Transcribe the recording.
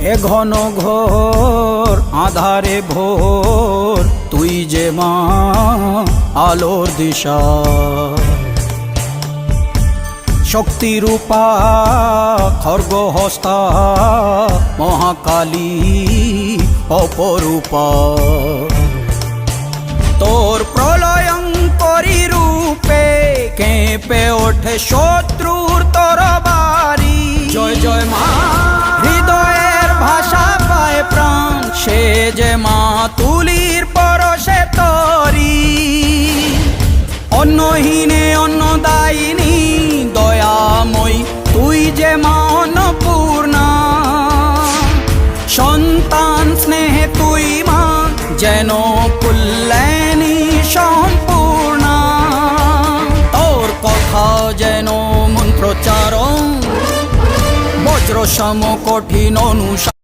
এ ঘন ঘোর আধারে ভোর তুই যে মা আলোর দিশা শক্তিরূপা খর্গহস্তা মহাকালী অপরূপা তোর প্রলয়ঙ্করী রূপে কেঁপে ওঠে শত্রুর তরবারি জয় জয় মা হৃদয়ের ভাষা পায় প্রাণ সে যে মা তুলির পরশে তরি অন্নহীনে অন্নদায়িনী দয়াময়ী তুই যে মা অন্নপূর্ণা সন্তান স্নেহে তুই মা যেন কল্যাণী সম্পূর্ণা তোর কথা যেন মন্ত্রোচ্চারণ বজ্র সম কঠিন অনুশাসন